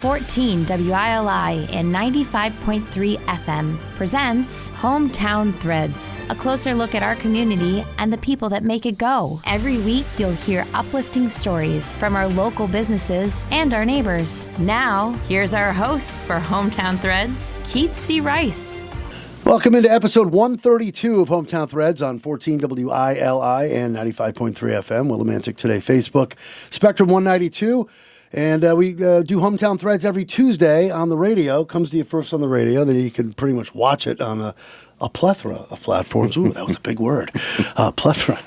14 WILI and 95.3 FM presents Hometown Threads, a closer look at our community and the people that make it go. Every week, you'll hear uplifting stories from our local businesses and our neighbors. Now, here's our host for Hometown Threads, Keith C. Rice. Welcome into episode 132 of Hometown Threads on 14 WILI and 95.3 FM, Willimantic Today Facebook, Spectrum 192. And we do Hometown Threads every Tuesday on the radio. Comes to you first on the radio, then you can pretty much watch it on a plethora of platforms. Ooh, that was a big word. Plethora.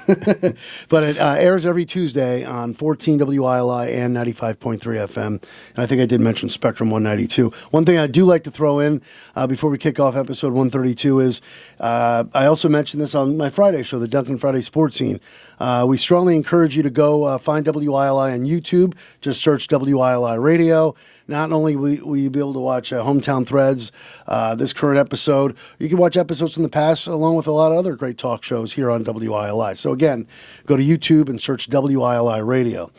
But it airs every Tuesday on 14 WILI and 95.3 FM. And I think I did mention Spectrum 192. One thing I do like to throw in before we kick off episode 132 is I also mentioned this on my Friday show, the Duncan Friday Sports Scene. We strongly encourage you to go find WILI on YouTube. Just search WILI Radio. Not only will you be able to watch Hometown Threads, this current episode, you can watch episodes in the past along with a lot of other great talk shows here on WILI. So again, go to YouTube and search WILI Radio.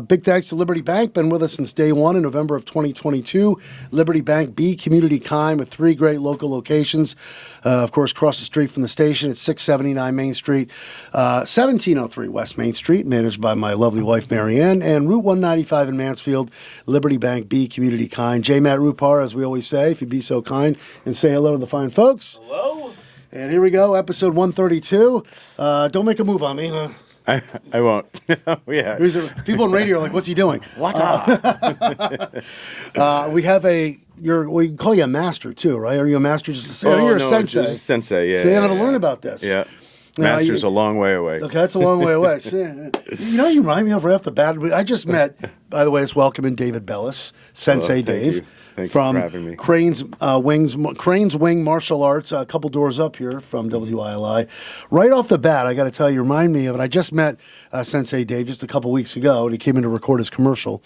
Big thanks to Liberty Bank, been with us since day one in November of 2022. Liberty Bank, be community kind with three great local locations. Of course, across the street from the station at 679 Main Street, 1703 West Main Street, managed by my lovely wife, Marianne, and Route 195 in Mansfield. Liberty Bank, be community kind. J. Matt Rupar, as we always say, if you'd be so kind, and say hello to the fine folks. Hello. And here we go, episode 132. Don't make a move on me, huh? I won't. Yeah. People in radio are like, what's he doing? What's up? We have we call you a master too, right? Are you a master? You're a sensei. Just sensei, yeah. So you got to learn about this. Yeah. Master's a long way away. Okay, that's a long way away. You remind me of right off the bat. I just met, by the way, let's welcome in David Bellis, Sensei Dave. Thank you from for having me. Crane's Wing Martial Arts, a couple doors up here from WILI. Right off the bat, I got to tell you, remind me of it. I just met Sensei Dave just a couple weeks ago, and he came in to record his commercial.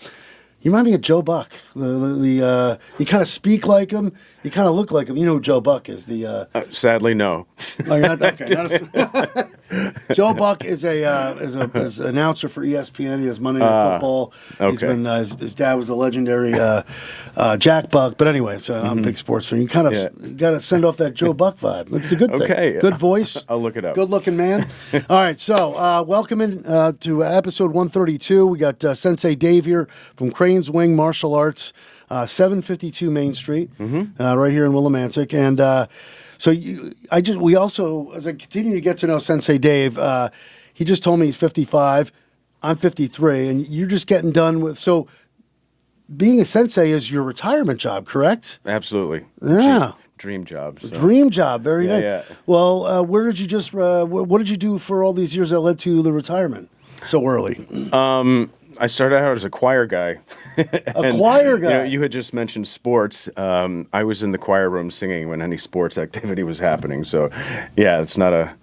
You remind me of Joe Buck. You kind of speak like him. You kind of look like him. You know who Joe Buck is? Sadly, no. Oh, you're not, okay. Joe Buck is is an announcer for ESPN. He does Monday Night Football. Okay. He's been his dad was the legendary Jack Buck. But anyway, so I'm a big sports fan. You kind of got to send off that Joe Buck vibe. It's a good thing. Okay. Good voice. I'll look it up. Good looking man. All right, so welcome in to episode 132. We got Sensei Dave here from Crane's Wing Martial Arts. 752 Main Street, right here in Willimantic, and we also, as I continue to get to know Sensei Dave, he just told me he's 55, I'm 53, and you're just getting done with. So, being a sensei is your retirement job, correct? Absolutely. Yeah. Dream job. So. Dream job. Very nice. Yeah. Well, where did you what did you do for all these years that led to the retirement so early? I started out as a choir guy. Choir guy. You had just mentioned sports. I was in the choir room singing when any sports activity was happening. So, yeah, it's not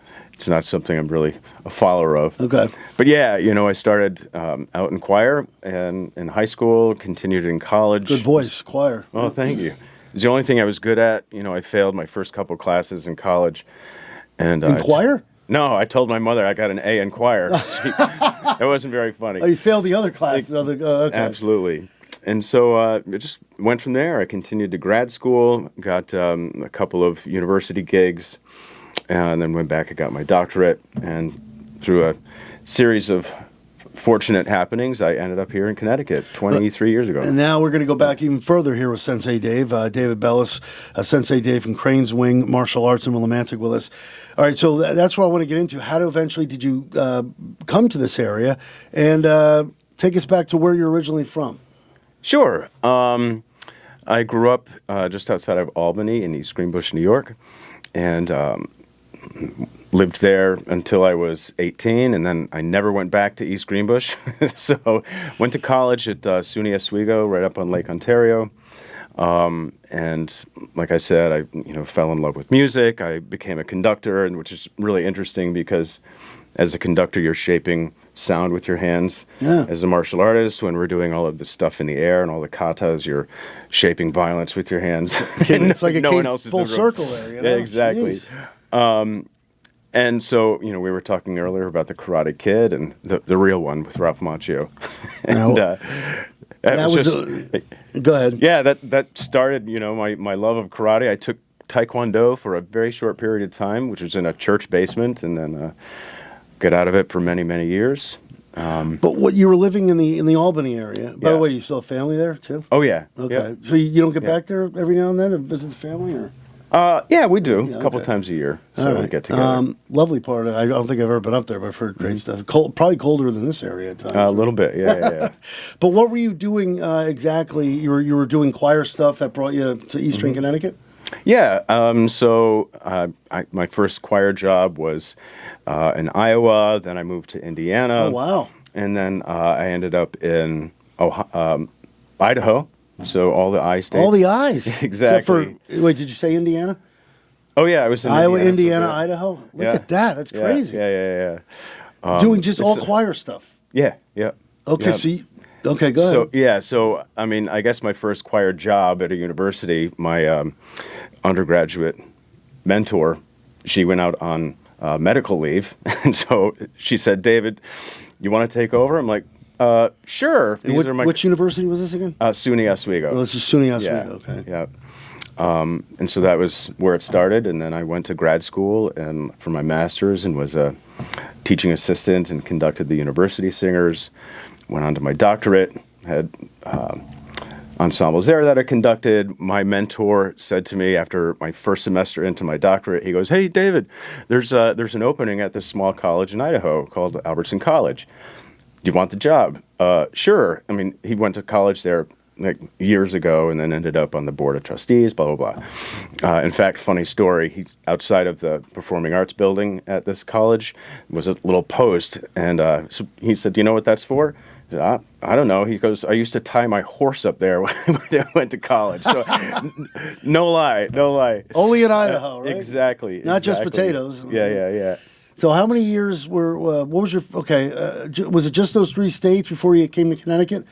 something I'm really a follower of. Okay. But yeah, I started out in choir and in high school, continued in college. Good voice, choir. Oh, thank you. It's the only thing I was good at. I failed my first couple classes in college. And in choir? No, I told my mother I got an A in choir. That wasn't very funny. Oh, you failed the other classes? Okay. Absolutely. And so it just went from there. I continued to grad school, got a couple of university gigs, and then went back and got my doctorate. And through a series of fortunate happenings, I ended up here in Connecticut 23 years ago. And now we're going to go back even further here with Sensei Dave, David Bellis, Sensei Dave from Crane's Wing Martial Arts in Willimantic with us. All right, so that's what I want to get into. How eventually did you come to this area? And take us back to where you're originally from. Sure. I grew up just outside of Albany in East Greenbush, New York, and lived there until I was 18, and then I never went back to East Greenbush. So went to college at SUNY Oswego, right up on Lake Ontario. And like I said, I fell in love with music. I became a conductor, and which is really interesting because as a conductor, you're shaping sound with your hands. Yeah. As a martial artist, when we're doing all of the stuff in the air and all the katas, you're shaping violence with your hands. It's like no one else full circle there. Yeah, exactly. And so, we were talking earlier about the Karate Kid and the real one with Ralph Macchio. And That was go ahead. Yeah, that started, my love of karate. I took Taekwondo for a very short period of time, which was in a church basement, and then got out of it for many, many years. But what you were living in the Albany area. By the Yeah. way, you still have family there too? Oh, yeah. Okay. Yeah. So you don't get back there every now and then to visit the family, or? Yeah, we do. Yeah, a couple okay. times a year. All So right. we get together. Lovely part. I don't think I've ever been up there, but I've heard great stuff. Probably colder than this area at times. A little bit, yeah. But what were you doing exactly? You were doing choir stuff that brought you to Eastern Connecticut? Yeah. So my first choir job was in Iowa. Then I moved to Indiana. Oh, wow. And then I ended up in Idaho. So all the I states. All the eyes. Exactly. Except for, wait, did you say Indiana? Oh, yeah. I was in Iowa, Indiana, Indiana, for a bit. Idaho? Look Yeah. at that. That's crazy. Yeah. Doing just all choir stuff. Yeah. Okay, Yeah. so okay, go ahead. So I mean, I guess my first choir job at a university, my undergraduate mentor, she went out on medical leave, and so she said, "David, you want to take over?" I'm like, "Sure." Which university was this again? SUNY Oswego. Oh, this is SUNY Oswego. Yeah, Okay. yeah. And so that was where it started, and then I went to grad school and for my master's and was a teaching assistant and conducted the university singers. Went on to my doctorate, had ensembles there that I conducted. My mentor said to me after my first semester into my doctorate, he goes, "Hey, David, there's an opening at this small college in Idaho called Albertson College. Do you want the job?" Sure. I mean, he went to college there like years ago and then ended up on the board of trustees, blah, blah, blah. In fact, funny story, he outside of the performing arts building at this college was a little post, and so he said, "Do you know what that's for?" I said, I don't know. He goes, "I used to tie my horse up there when I went to college." So no lie. Only in Idaho, right? Exactly. Not just exactly. potatoes. Yeah. So how many years what was your, was it just those 3 states before you came to Connecticut?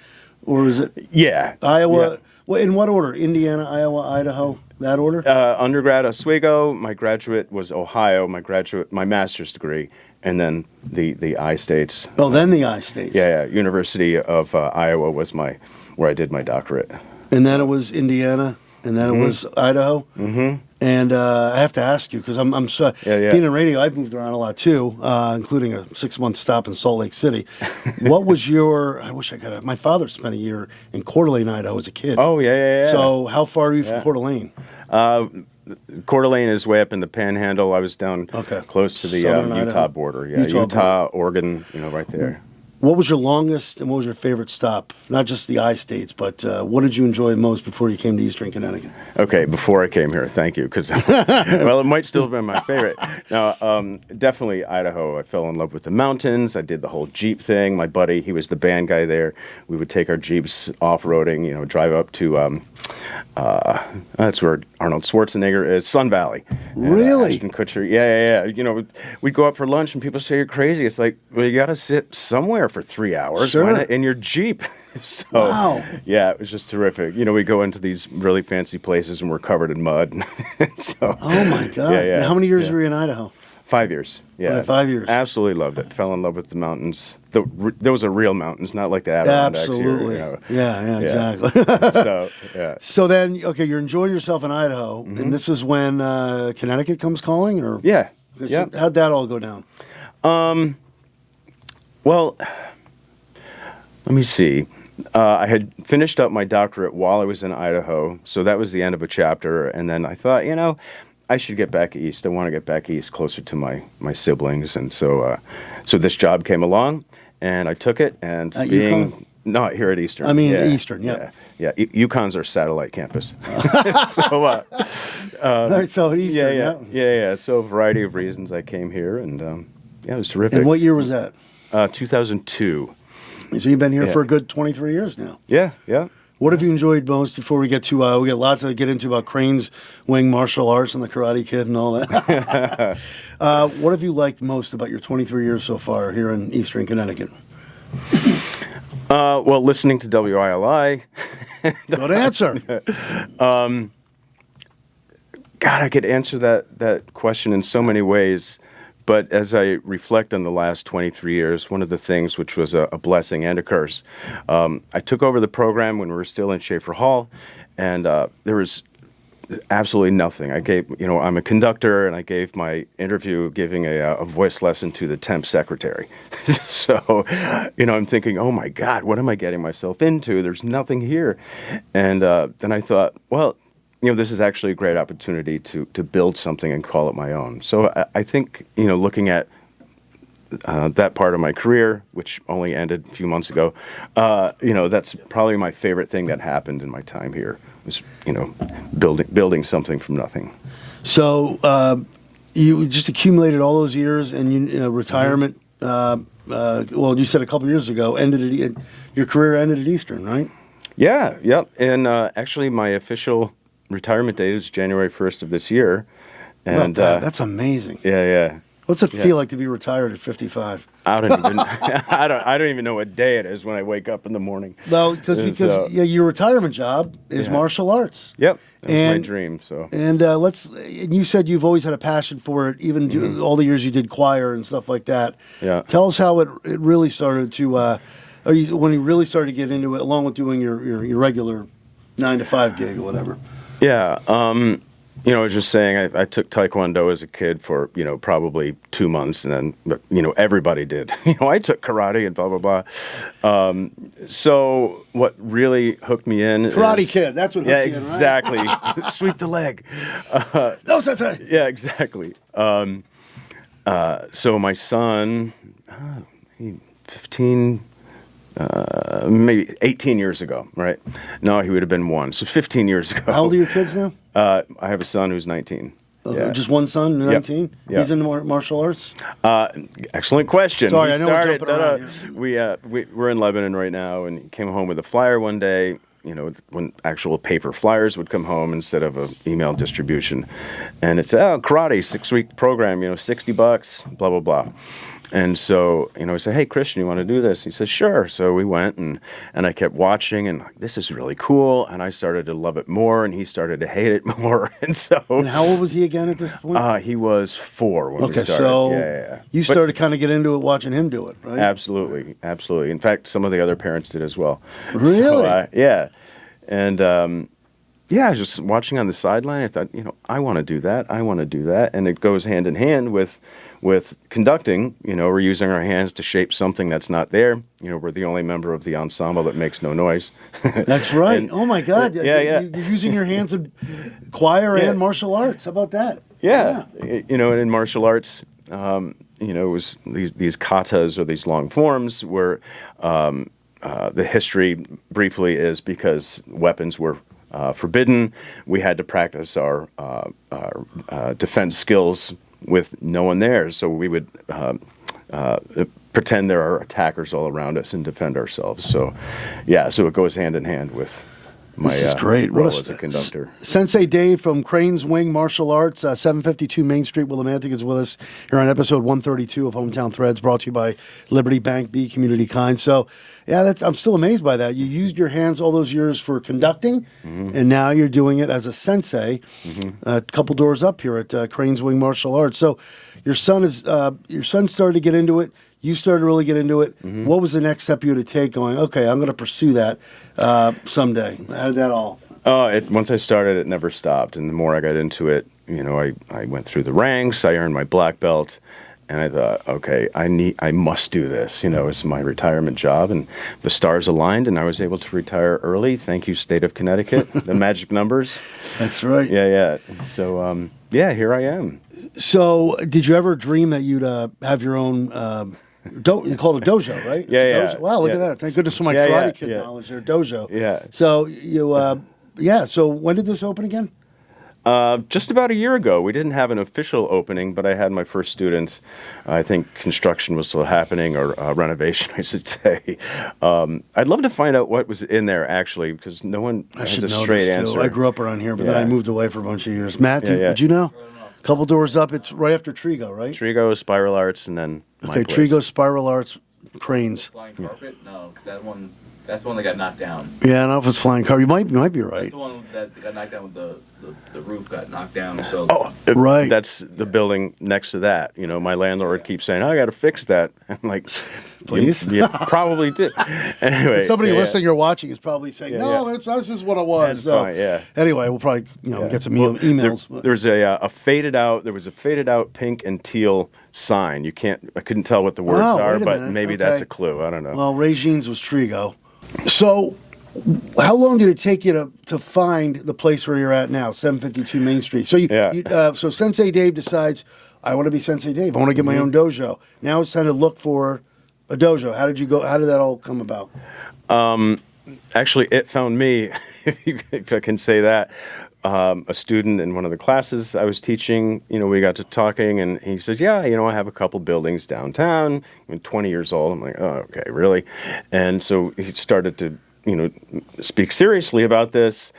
Or is it Yeah. Iowa? Yeah. Well, in what order? Indiana, Iowa, Idaho, that order? Undergrad Oswego, my graduate was Ohio, my master's degree, and then the I states. Then the I states. Yeah. University of Iowa was where I did my doctorate. And then it was Indiana, and then it was Idaho. Mm-hmm. And I have to ask you, because I'm so, being in radio, I've moved around a lot too, including a 6-month stop in Salt Lake City. What was I wish I could my father spent a year in Coeur d'Alene, Idaho as a kid. Oh, yeah. So how far are you from Coeur d'Alene? Coeur d'Alene is way up in the Panhandle. I was down close to the Southern Utah Idaho. border. Yeah, Utah, Oregon, right there. What was your longest and what was your favorite stop? Not just the I states, but what did you enjoy most before you came to Eastern Connecticut? Okay, before I came here, thank you, because well, it might still have been my favorite. No, definitely Idaho. I fell in love with the mountains. I did the whole Jeep thing. My buddy, he was the band guy there. We would take our Jeeps off-roading, drive up to that's where Arnold Schwarzenegger is, Sun Valley. Really? Ashton Kutcher. Yeah. We'd go out for lunch and people say you're crazy. It's like, well, you got to sit somewhere for 3 hours. Sure. Why not in your Jeep? So, wow. Yeah, it was just terrific. We go into these really fancy places and we're covered in mud. So, oh my God. Yeah. Now, how many years were you in Idaho? 5 years. Yeah. 5 years. Absolutely loved it. Fell in love with the mountains. Those are real mountains, not like the Adirondacks. Absolutely. Here, Yeah, exactly. So, yeah. So then, you're enjoying yourself in Idaho, and this is when Connecticut comes calling, or Yeah. How'd that all go down? Well, let me see. I had finished up my doctorate while I was in Idaho, so that was the end of a chapter. And then I thought, I should get back east. I want to get back east, closer to my siblings. And so this job came along, and I took it. And At UConn? Not here at Eastern. I mean, Eastern, yeah. Yeah. UConn's our satellite campus. So, all right, so at Eastern, yeah. So a variety of reasons I came here, and it was terrific. And what year was that? 2002. So you've been here for a good 23 years now. Yeah. What have you enjoyed most before we get to, we got lots to get into about Crane's Wing martial arts and the Karate Kid and all that. What have you liked most about your 23 years so far here in Eastern Connecticut? Well, listening to WILI. Good answer. God, I could answer that question in so many ways, But as I reflect on the last 23 years, one of the things which was a blessing and a curse, I took over the program when we were still in Schaefer Hall, and there was absolutely nothing. I'm a conductor, and I gave my interview giving a voice lesson to the temp secretary. So, I'm thinking, oh my God, what am I getting myself into? There's nothing here. And then I thought, well, this is actually a great opportunity to build something and call it my own. So I think, looking at that part of my career, which only ended a few months ago, that's probably my favorite thing that happened in my time here. Was building something from nothing. So you just accumulated all those years, and retirement. Well, you said a couple years ago your career ended at Eastern, right? Yeah, yep. And actually, my official retirement date is January 1st of this year. And that's amazing. Yeah. What's it feel like to be retired at 55? I don't even. I don't even know what day it is when I wake up in the morning. Well, because your retirement job is martial arts. Yep, that was my dream. So and and you said you've always had a passion for it, even all the years you did choir and stuff like that. Yeah. Tell us how it really started to. When you really started to get into it, along with doing your regular 9-to-5 gig or whatever. Yeah. I was just saying I took Taekwondo as a kid for, probably 2 months, and then, everybody did. I took karate and blah, blah, blah. So what really hooked me in Karate Kid, that's what hooked you in, right? Exactly. Sweep the leg. No, Sensai! Yeah, exactly. So my son, 15... maybe 18 years ago, right? No, he would have been 1. So 15 years ago. How old are your kids now? I have a son who's 19. Yeah. Just one son, 19? Yep. He's in martial arts? Excellent question. Sorry, I know we're jumping around here. We're in Lebanon right now, and he came home with a flyer one day, when actual paper flyers would come home instead of an email distribution. And it's, karate, 6-week program, $60, blah, blah, blah. And so, I said, hey, Christian, you want to do this? He said, sure. So we went, and I kept watching, and this is really cool. And I started to love it more, and he started to hate it more. And so... And how old was he again at this point? He was 4 when we started. So you started to kind of get into it watching him do it, right? Absolutely. In fact, some of the other parents did as well. Really? So, yeah. And... just watching on the sideline, I thought, I want to do that. And it goes hand in hand with conducting. We're using our hands to shape something that's not there. We're the only member of the ensemble that makes no noise. That's right. Oh, my God. Yeah. You're using your hands in choir and martial arts. How about that? Yeah. And in martial arts, it was these katas, or these long forms, where the history briefly is because weapons were forbidden. We had to practice our defense skills with no one there, so we would pretend there are attackers all around us and defend ourselves. So, so it goes hand in hand with my this is great. role as a conductor. Sensei Dave from Crane's Wing Martial Arts, 752 Main Street, Willimantic, is with us here on episode 132 of Hometown Threads, brought to you by Liberty Bank, Be Community Kind. So, I'm still amazed by that. You used your hands all those years for conducting, and now you're doing it as a sensei. A couple doors up here at Crane's Wing Martial Arts. So, your son started to get into it. You started to really get into it. What was the next step you had to take going, okay, I'm going to pursue that someday? How did that all? Once I started, it never stopped. And the more I got into it, I went through the ranks. I earned my black belt. And I thought, okay, I must do this. It's my retirement job. And the stars aligned, and I was able to retire early. Thank you, state of Connecticut. The magic numbers. That's right. Yeah. So, here I am. So, did you ever dream that you'd have your own... you call it a dojo, right? Yeah. Dojo. Wow, look at that. Thank goodness for my Karate Kid knowledge there. Dojo. Yeah. So, so when did this open again? Just about a year ago. We didn't have an official opening, but I had my first students. I think construction was still happening, or renovation, I should say. I'd love to find out what was in there, actually, because no one has a straight answer. Too. I grew up around here, but then I moved away for a bunch of years. Matt, did you know? A couple doors up, it's right after Trigo, right? Trigo, Spiral Arts, and then my place. Trigo, Spiral Arts, Cranes. Flying carpet? No, because that's the one that got knocked down. Yeah, I don't know if it's flying carpet. You might be right. That's the one that got knocked down with the the roof got knocked down. So Right. That's the building next to that. My landlord keeps saying, "I got to fix that." I'm like, Please? You probably did. Anyway, Somebody yeah, listening or watching is probably saying, Yeah, "No, yeah. this is what it was." That's fine, yeah. Anyway, we'll probably get some emails. There was a faded out. There was a faded out pink and teal sign. I couldn't tell what the words Wow, are, wait a but minute. maybe Okay. that's a clue. I don't know. Well, Regine's was Trigo. So, how long did it take you to find the place where you're at now, 752 Main Street? So so Sensei Dave decides, I want to be Sensei Dave. I want to get my own dojo. Now it's time to look for a dojo. How did you go? How did that all come about? Actually, it found me, if I can say that. A student in one of the classes I was teaching, we got to talking, and he said, "Yeah, I have a couple buildings downtown. I'm 20 years old." I'm like, "Oh, okay, really?" And so he started to, speak seriously about this.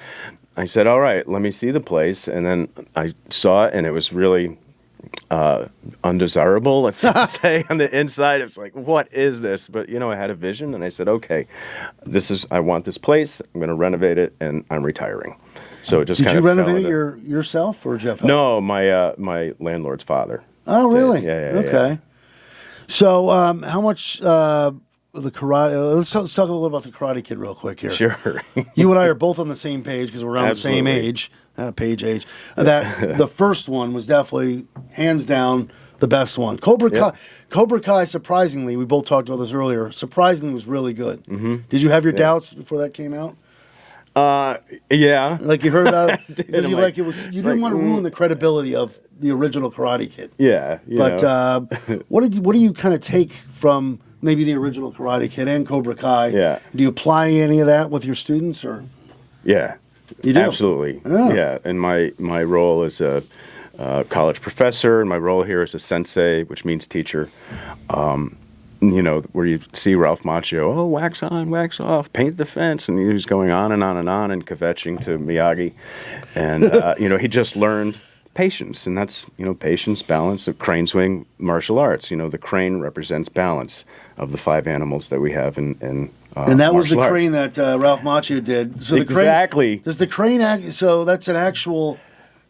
I said, "All right, let me see the place." And then I saw it, and it was really undesirable, let's say, on the inside. It's like, what is this? But, I had a vision, and I said, okay, I want this place. I'm going to renovate it, and I'm retiring. So it just Did kind you of renovate it yourself or Jeff? No, my landlord's father. Oh, really? Yeah. Okay. So, how much the karate? Let's talk a little about the Karate Kid real quick here. Sure. You and I are both on the same page because we're around the same Absolutely. age. Age. That the first one was definitely hands down the best one. Cobra Kai. Surprisingly, we both talked about this earlier. Surprisingly, was really good. Mm-hmm. Did you have your doubts before that came out? Yeah. Like you heard about it because I'm you like- you didn't want to ruin the credibility of the original Karate Kid. Yeah. But what do you kind of take from maybe the original Karate Kid and Cobra Kai? Yeah. Do you apply any of that with your students or? Yeah. You do? Absolutely. Oh. Yeah. And my role as a college professor, and my role here as a sensei, which means teacher, where you see Ralph Macchio, wax on, wax off, paint the fence, and he was going on and on and on and kvetching to Miyagi. And, he just learned patience, and that's, patience, balance, the crane swing, martial arts. The crane represents balance of the 5 animals that we have in And that was the martial crane that Ralph Macchio did. So Exactly. Does the crane act? So that's an actual.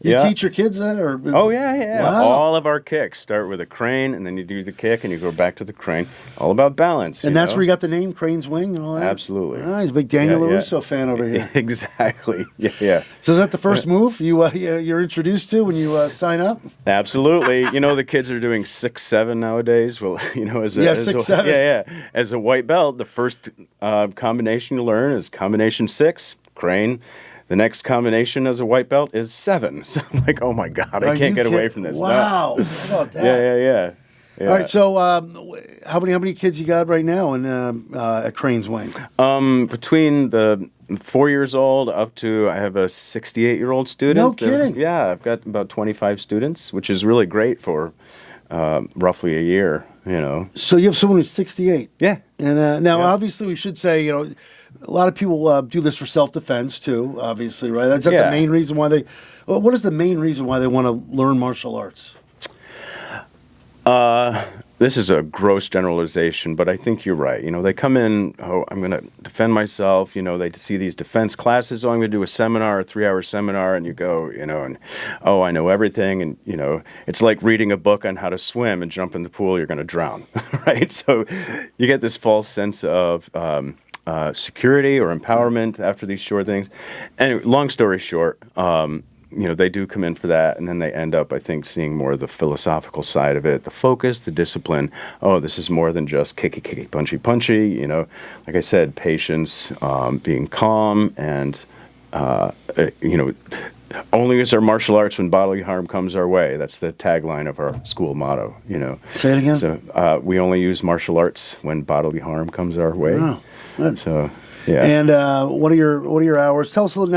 You Yeah. teach your kids that, or? Oh, yeah. Wow. All of our kicks start with a crane, and then you do the kick, and you go back to the crane. All about balance. And that's where you got the name Crane's Wing and all that? Absolutely. Oh, he's a big Daniel Yeah, yeah. LaRusso fan over here. Exactly. Yeah. So is that the first move you're introduced to when you sign up? Absolutely. The kids are doing 6-7 nowadays. Well, as a 6-7. Yeah. As a white belt, the first combination you learn is combination 6, crane. The next combination as a white belt is 7. So I'm like, oh my God, I can't get away from this. Wow. No. How about that? Yeah. All right. So how many kids you got right now at Crane's Wing? Between the 4 years old up to, I have a 68-year-old student. No kidding. Yeah, I've got about 25 students, which is really great for roughly a year, So you have someone who's 68. Yeah. And now, Yeah. obviously, we should say, a lot of people do this for self-defense too. Obviously, right? That's not Yeah. the main reason why they. Well, what is the main reason why they want to learn martial arts? This is a gross generalization, but I think you're right. They come in, I'm going to defend myself. They see these defense classes. I'm going to do a seminar, a 3-hour seminar, and you go, and, I know everything. And, it's like reading a book on how to swim and jump in the pool, you're going to drown, right? So you get this false sense of security or empowerment after these short things. Anyway, long story short, they do come in for that, and then they end up, I think, seeing more of the philosophical side of it, the focus, the discipline. Oh, this is more than just kicky, punchy. Like I said, patience, being calm, and only use our martial arts when bodily harm comes our way. That's the tagline of our school motto. Say it again. So we only use martial arts when bodily harm comes our way. Oh, good. So. Yeah. And what are your hours? Tell us a little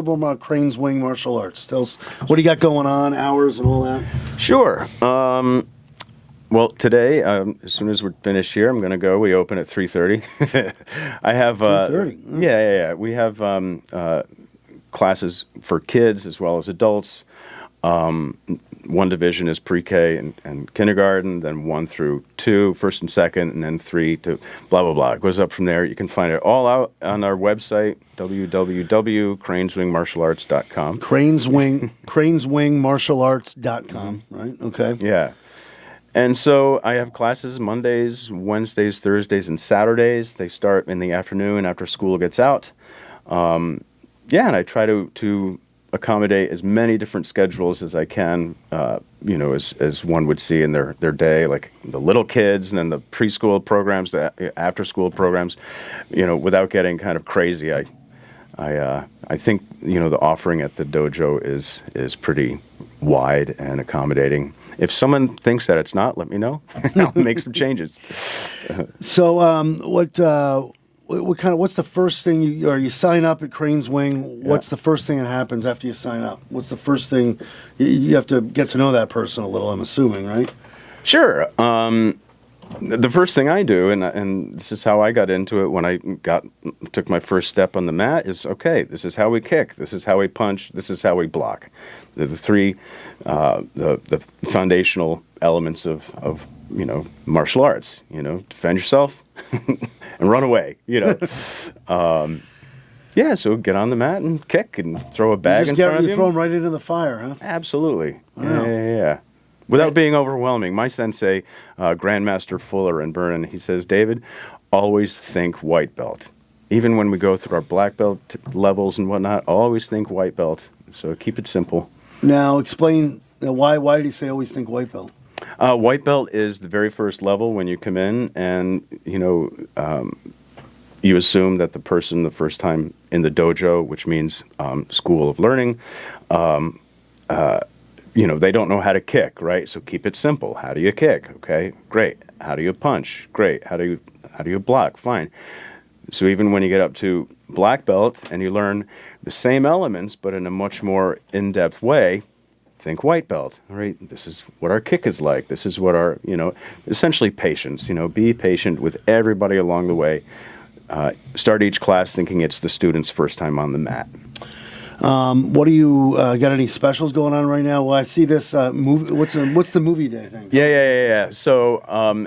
more about Crane's Wing Martial Arts. Tell us what do you got going on, hours and all that. Sure. Well, today, as soon as we're finished here, I'm going to go. We open at 3:30. I have 3:30. Yeah. We have classes for kids as well as adults. one division is pre-K and kindergarten, then 1 through 2, first and second, and then 3 to blah, blah, blah. It goes up from there. You can find it all out on our website, www.craneswingmartialarts.com. Craneswingmartialarts.com, right? Okay. Yeah. And so I have classes Mondays, Wednesdays, Thursdays, and Saturdays. They start in the afternoon after school gets out. And I try to accommodate as many different schedules as I can, as one would see in their day, like the little kids and then the preschool programs, the after-school programs, without getting kind of crazy. I think, the offering at the dojo is pretty wide and accommodating. If someone thinks that it's not, let me know. I'll make some changes. So, what's the first thing you sign up at Cranes Wing? What's the first thing that happens after you sign up? What's the first thing you have to get to know that person a little? I'm assuming, right? Sure. The first thing I do, and this is how I got into it when I took my first step on the mat, is okay. This is how we kick. This is how we punch. This is how we block. The three, the foundational elements of martial arts. Defend yourself and run away. So get on the mat and kick and throw a bag in front of you. You throw them right into the fire, huh? Absolutely. Wow. Yeah. Without being overwhelming. My sensei, Grandmaster Fuller in Vernon, he says, David, always think white belt. Even when we go through our black belt levels and whatnot, always think white belt. So keep it simple. Now, explain why did he say always think white belt? White belt is the very first level when you come in, and, you assume that the person the first time in the dojo, which means school of learning, they don't know how to kick, right? So keep it simple. How do you kick? Okay, great. How do you punch? Great. How do you block? Fine. So even when you get up to black belt and you learn the same elements but in a much more in-depth way, think white belt. All right, this is what our kick is like. This is what our, essentially patience. Be patient with everybody along the way. Start each class thinking it's the student's first time on the mat. What do you got? Any specials going on right now? Well, I see this movie. What's the movie day thing? Yeah. So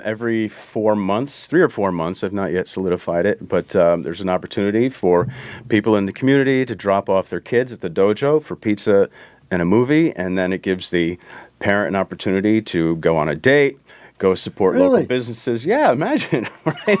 every 4 months, 3 or 4 months, I've not yet solidified it, but there's an opportunity for people in the community to drop off their kids at the dojo for pizza and a movie, and then it gives the parent an opportunity to go on a date. Go support local businesses. Yeah, imagine. Right?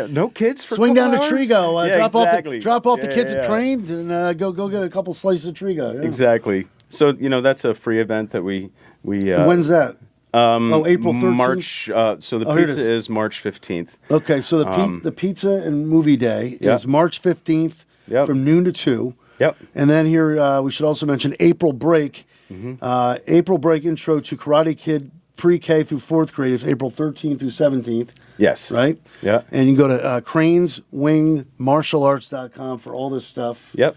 No kids for swing down to hours? Trigo. Drop off the kids at trains and go get a couple slices of Trigo. Yeah. Exactly. So that's a free event that we. When's that? April 13th? March. So the pizza is March 15th. Okay, so the pizza and movie day is March 15th from noon to 2. Yep. And then here we should also mention April Break. Mm-hmm. April Break Intro to Karate Kid pre-K through 4th grade is April 13th through 17th. Yes. Right? Yeah. And you can go to craneswingmartialarts.com for all this stuff. Yep.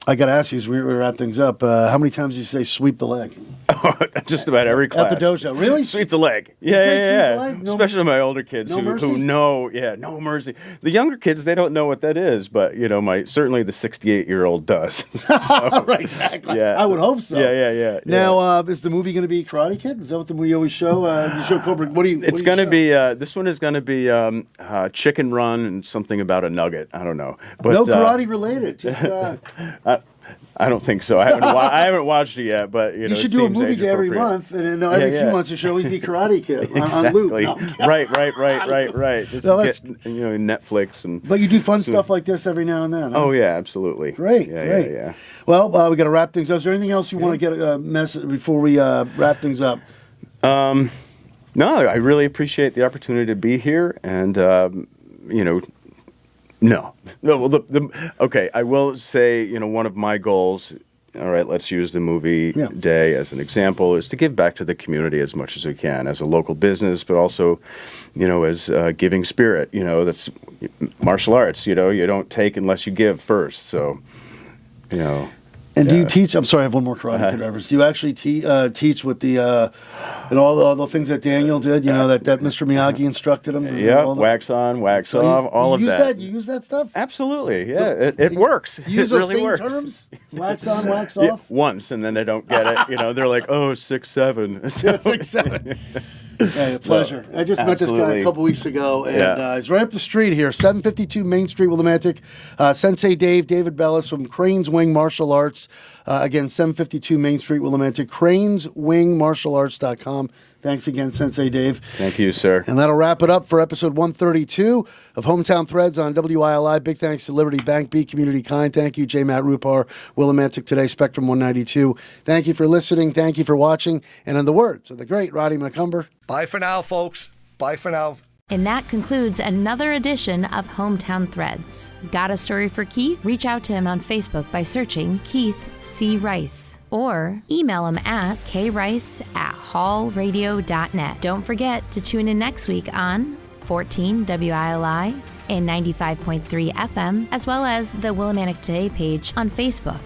I got to ask you, as we wrap things up, how many times do you say sweep the leg? Just about every class. At the dojo. Really? Sweep the leg. Yeah. Sweep the leg? No, especially my older kids no who know, no mercy. The younger kids, they don't know what that is, but, certainly the 68-year-old does. So, right, exactly. Yeah. I would hope so. Yeah. Now, is the movie going to be Karate Kid? Is that what the movie always show? You show Cobra. It's going to be, this one is going to be Chicken Run and something about a nugget. I don't know. But, no karate related. Just... I don't think so. I haven't watched it yet, but you should do a movie day every month, and then every few months it should always be Karate Kid on loop. No. Right. Just Netflix and. But you do fun stuff like this every now and then. Huh? Oh yeah, absolutely. Great. Yeah. Well, we got to wrap things up. Is there anything else you want to get a message before we wrap things up? No, I really appreciate the opportunity to be here, and No. Well, okay, I will say, one of my goals, all right, let's use the movie day as an example, is to give back to the community as much as we can as a local business, but also, as giving spirit, that's martial arts, you don't take unless you give first. So, And do you teach? I'm sorry, I have one more Karate Kid reference. Do you actually teach with the and all the things that Daniel did? You know that Mr. Miyagi instructed him. Yeah, wax on, wax off, all of that. You use that stuff? Absolutely, yeah. It works. You use it those really same works. terms? Wax on, wax Yeah, off. once, and then they don't get it. You know, they're like, oh, 6'7". Yeah, 6'7". Hey, a pleasure. I just met this guy a couple weeks ago, and he's right up the street here, 752 Main Street, Willimantic. Sensei David Bellis from Cranes Wing Martial Arts. Again, 752 Main Street, Willimantic. CranesWingMartialArts.com. Thanks again, Sensei Dave. Thank you, sir. And that'll wrap it up for episode 132 of Hometown Threads on WILI. Big thanks to Liberty Bank, Be Community Kind. Thank you, J. Matt Rupar, Willimantic Today, Spectrum 192. Thank you for listening. Thank you for watching. And in the words of the great Roddy McCumber, bye for now, folks. Bye for now. And that concludes another edition of Hometown Threads. Got a story for Keith? Reach out to him on Facebook by searching Keith C. Rice or email him at krice@hallradio.net. Don't forget to tune in next week on 14 WILI and 95.3 FM, as well as the Willimantic Today page on Facebook.